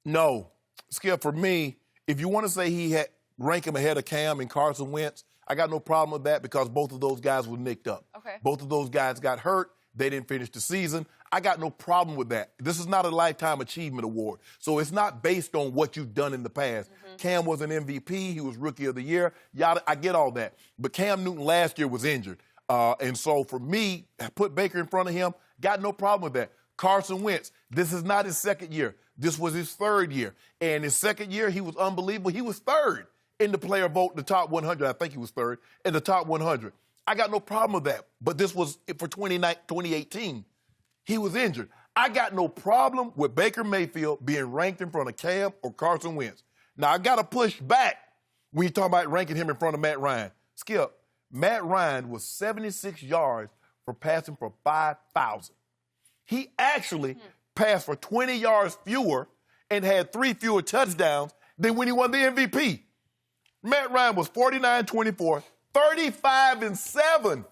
No. Skip, for me, if you want to say rank him ahead of Cam and Carson Wentz, I got no problem with that because both of those guys were nicked up. Okay. Both of those guys got hurt. They didn't finish the season. I got no problem with that. This is not a Lifetime Achievement Award. So it's not based on what you've done in the past. Mm-hmm. Cam was an MVP. He was Rookie of the Year. Yada, I get all that. But Cam Newton last year was injured. And so for me, put Baker in front of him, got no problem with that. Carson Wentz, this is not his second year. This was his third year. And his second year, he was unbelievable. He was third in the player vote, the top 100. I think he was third in the top 100. I got no problem with that. But this was for 2018. He was injured. I got no problem with Baker Mayfield being ranked in front of Cam or Carson Wentz. Now, I got to push back when you talk about ranking him in front of Matt Ryan. Skip, Matt Ryan was 76 yards for passing for 5,000. He actually passed for 20 yards fewer and had 3 fewer touchdowns than when he won the MVP. Matt Ryan was 49-24, 35-7.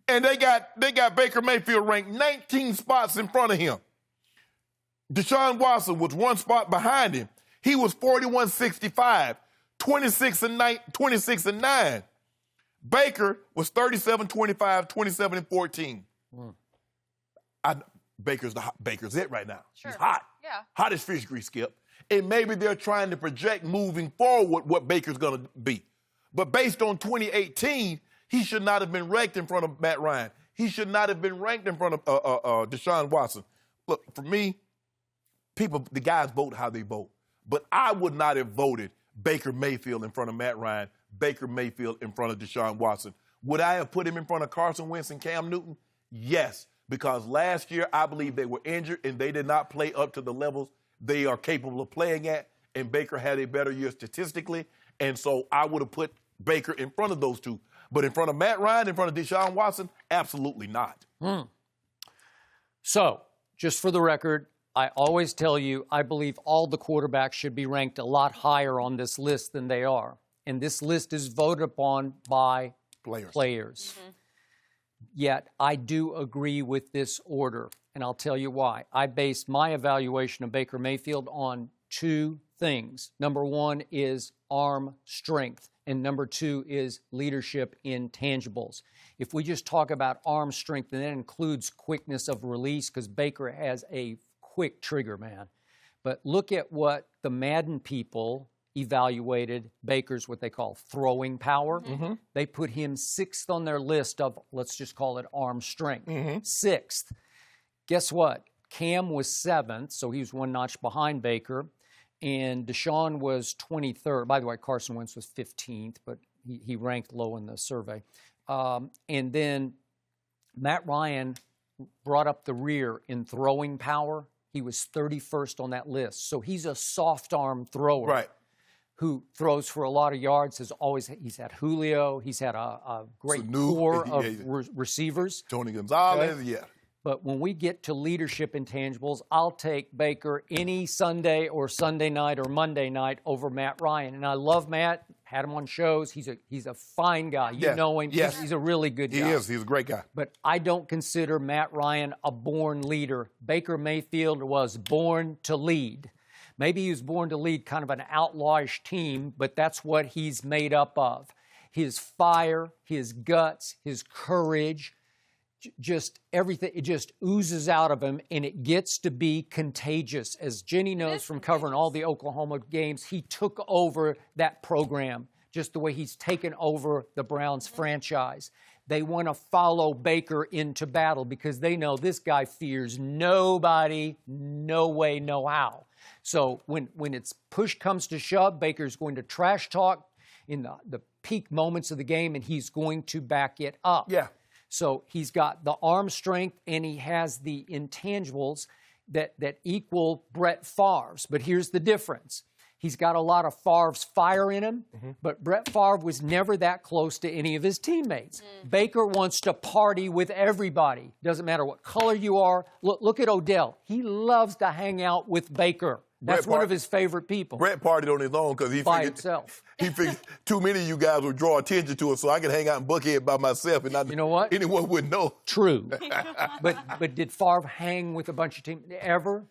And they got Baker Mayfield ranked 19 spots in front of him. Deshaun Watson was 1 spot behind him. He was 41-65, 26-9. Baker was 37-25, 27-14. Baker's it right now. Sure. He's hot. Yeah. Hot as fish grease, Skip. And maybe they're trying to project moving forward what Baker's going to be. But based on 2018, he should not have been ranked in front of Matt Ryan. He should not have been ranked in front of Deshaun Watson. Look, for me, the guys vote how they vote. But I would not have voted Baker Mayfield in front of Matt Ryan, Baker Mayfield in front of Deshaun Watson. Would I have put him in front of Carson Wentz and Cam Newton? Yes, because last year I believe they were injured and they did not play up to the levels they are capable of playing at, and Baker had a better year statistically, and so I would have put Baker in front of those two. But in front of Matt Ryan, in front of Deshaun Watson, absolutely not. So, just for the record, I always tell you I believe all the quarterbacks should be ranked a lot higher on this list than they are. And this list is voted upon by players. Yet, I do agree with this order, and I'll tell you why. I based my evaluation of Baker Mayfield on 2 things. Number 1 is arm strength, and number 2 is leadership intangibles. If we just talk about arm strength, and that includes quickness of release, because Baker has a quick trigger, man. But look at what the Madden people evaluated Baker's what they call throwing power. They put him 6th on their list of, let's just call it arm strength. 6th. Guess what? Cam was 7th, so he was 1 notch behind Baker. And Deshaun was 23rd. By the way, Carson Wentz was 15th, but he ranked low in the survey. And then Matt Ryan brought up the rear in throwing power. He was 31st on that list. So he's a soft arm thrower who throws for a lot of yards. He's had Julio. He's had a great core of receivers. Tony Gonzalez, But when we get to leadership intangibles, I'll take Baker any Sunday or Sunday night or Monday night over Matt Ryan. And I love Matt. Had him on shows. He's a fine guy. You know him. He's a really good guy. He is. He's a great guy. But I don't consider Matt Ryan a born leader. Baker Mayfield was born to lead. Maybe he was born to lead kind of an outlawish team, but that's what he's made up of. His fire, his guts, his courage, just everything, it just oozes out of him, and it gets to be contagious. As Jenny knows from covering all the Oklahoma games, he took over that program, just the way he's taken over the Browns franchise. They want to follow Baker into battle because they know this guy fears nobody, no way, no how. So when it's push comes to shove, Baker's going to trash talk in the peak moments of the game, and he's going to back it up. So he's got the arm strength, and he has the intangibles that equal Brett Favre's. But here's the difference. He's got a lot of Favre's fire in him, but Brett Favre was never that close to any of his teammates. Baker wants to party with everybody. Doesn't matter what color you are. Look at Odell. He loves to hang out with Baker. That's one of his favorite people. Brett partied on his own because he by figured himself. he figured too many of you guys would draw attention to it, so I could hang out in Buckhead by myself, and you know what? anyone would know. True. but did Favre hang with a bunch of teams ever?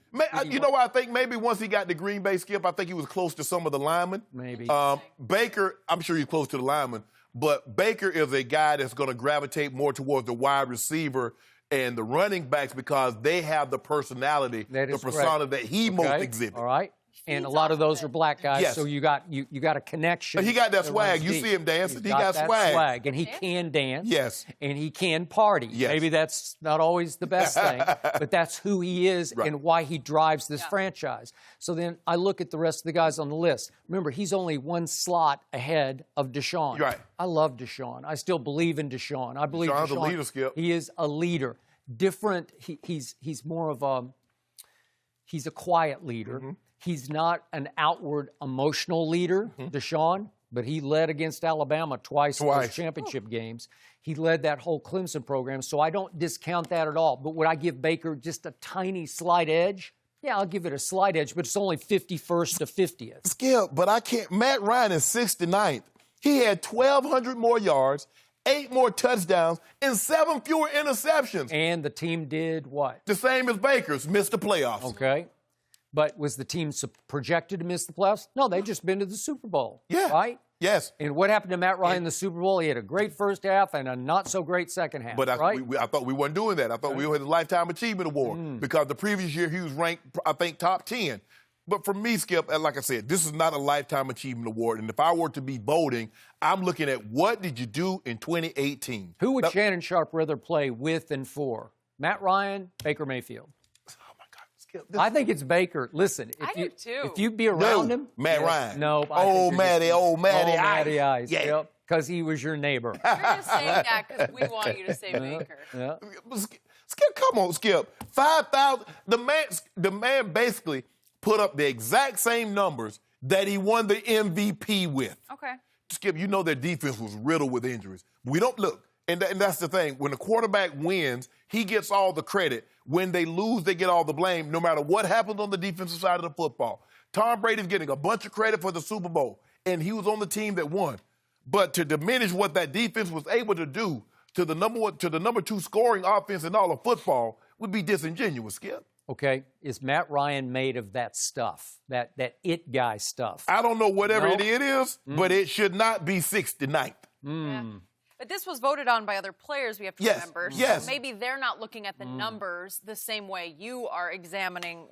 You know what I think? Maybe once he got to Green Bay, Skip, I think he was close to some of the linemen. Maybe. Baker, I'm sure he's close to the linemen, but Baker is a guy that's going to gravitate more towards the wide receiver and the running backs because they have the personality, the persona that he most exhibits. All right. And a lot of those are black guys, yes. so you got a connection. But he got that swag. You see him dancing. He got swag. And he can dance. Yes. And he can party. Yes. Maybe that's not always the best thing, but that's who he is and why he drives this franchise. So then I look at the rest of the guys on the list. Remember, he's only one slot ahead of Deshaun. Right. I love Deshaun. I still believe in Deshaun. I believe Deshaun's Deshaun, a leader, Skip. He is a leader. Different. He's more of a he's a quiet leader. Mm-hmm. He's not an outward emotional leader, Deshaun, but he led against Alabama twice in those championship games. He led that whole Clemson program, so I don't discount that at all. But would I give Baker just a tiny slight edge? Yeah, I'll give it a slight edge, but it's only 51st to 50th. Skip, but I can't. Matt Ryan is 69th. He had 1,200 more yards, 8 more touchdowns, and 7 fewer interceptions. And the team did what? The same as Baker's, missed the playoffs. Okay. But was the team projected to miss the playoffs? No, they just been to the Super Bowl. Yeah. Right? Yes. And what happened to Matt Ryan in the Super Bowl? He had a great first half and a not-so-great second half, But right? I thought we weren't doing that. I thought we had the Lifetime Achievement Award because the previous year he was ranked, I think, top 10. But for me, Skip, like I said, this is not a Lifetime Achievement Award. And if I were to be voting, I'm looking at what did you do in 2018? Who would Shannon Sharpe rather play with and for? Matt Ryan, Baker Mayfield? I think it's Baker. Listen, if you be around him, Matt Ryan. No, old Matty Eyes. Yeah. Yep, because he was your neighbor. You're just saying that because we want you to say Baker. Yeah. Skip, come on, Skip. 5,000. The man basically put up the exact same numbers that he won the MVP with. Okay. Skip, you know their defense was riddled with injuries. We don't look. And that's the thing. When the quarterback wins, he gets all the credit. When they lose, they get all the blame, no matter what happens on the defensive side of the football. Tom Brady's getting a bunch of credit for the Super Bowl, and he was on the team that won. But to diminish what that defense was able to do to the number 2 scoring offense in all of football would be disingenuous, Skip. Okay. Is Matt Ryan made of that stuff, that it guy stuff? I don't know whatever it is, but it should not be 69th. Yeah. But this was voted on by other players, we have to remember. Yes. So maybe they're not looking at the numbers the same way you are examining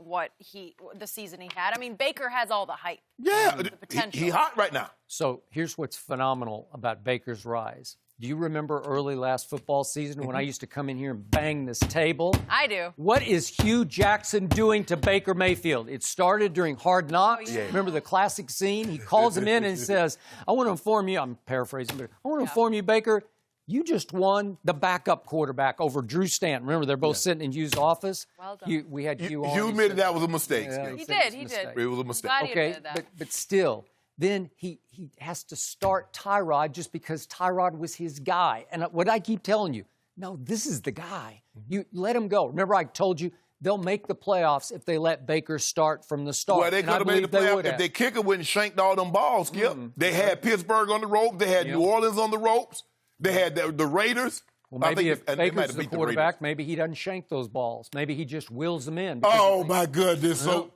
the season he had. I mean, Baker has all the hype. Yeah. The potential. He's hot right now. So here's what's phenomenal about Baker's rise. Do you remember early last football season when I used to come in here and bang this table? I do. What is Hugh Jackson doing to Baker Mayfield? It started during Hard Knocks. Oh, yeah. Remember the classic scene? He calls him in and says, I want to inform you, I'm paraphrasing, but I want to inform you, Baker, you just won the backup quarterback over Drew Stanton. Remember, they're both sitting in Hugh's office. Well done. We had Hugh on. Hugh admitted that was a mistake. Yeah, He did. It was a mistake. Glad he Okay, admitted that. but still, then he has to start Tyrod just because Tyrod was his guy. And what I keep telling you, no, this is the guy. You let him go. Remember I told you they'll make the playoffs if they let Baker start from the start. Well, they could have made the playoffs if their kicker wouldn't shanked all them balls, Skip. They had Pittsburgh on the ropes. They had New Orleans on the ropes. They had the Raiders. Well, maybe if Baker's the quarterback, maybe he doesn't shank those balls. Maybe he just wheels them in. Oh, my goodness. So,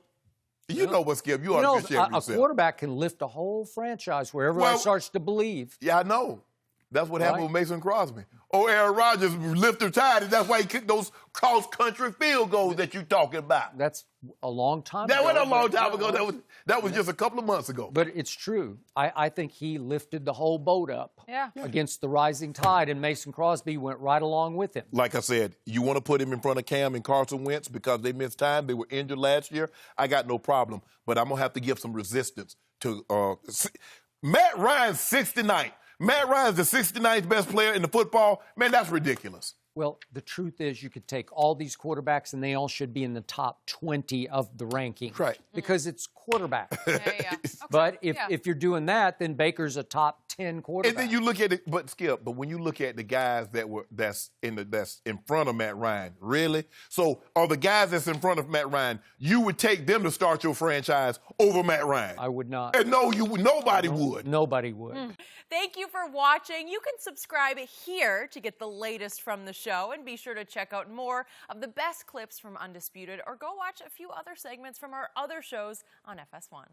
you know what, Skip? You ought to appreciate yourself. A quarterback can lift a whole franchise where everyone starts to believe. Yeah, I know. That's what happened with Mason Crosby. Oh, Aaron Rodgers lifted tired, and that's why he kicked those cross-country field goals that you're talking about. That's a long time ago. That wasn't a long time ago. That was just a couple of months ago. But it's true. I think he lifted the whole boat up against the rising tide, and Mason Crosby went right along with him. Like I said, you want to put him in front of Cam and Carson Wentz because they missed time. They were injured last year. I got no problem. But I'm going to have to give some resistance to Matt Ryan's 69th. Matt Ryan's the 69th best player in the football. Man, that's ridiculous. Well, the truth is you could take all these quarterbacks and they all should be in the top 20 of the ranking. Right. Because it's quarterback. Yeah. Okay. But if you're doing that, then Baker's a top 10 quarterback. And then you look at it, but when you look at the guys that's in front of Matt Ryan, really? So are the guys that's in front of Matt Ryan, you would take them to start your franchise over Matt Ryan? I would not. And no, nobody would. Nobody would. Thank you for watching. You can subscribe here to get the latest from the show, and be sure to check out more of the best clips from Undisputed, or go watch a few other segments from our other shows on FS1.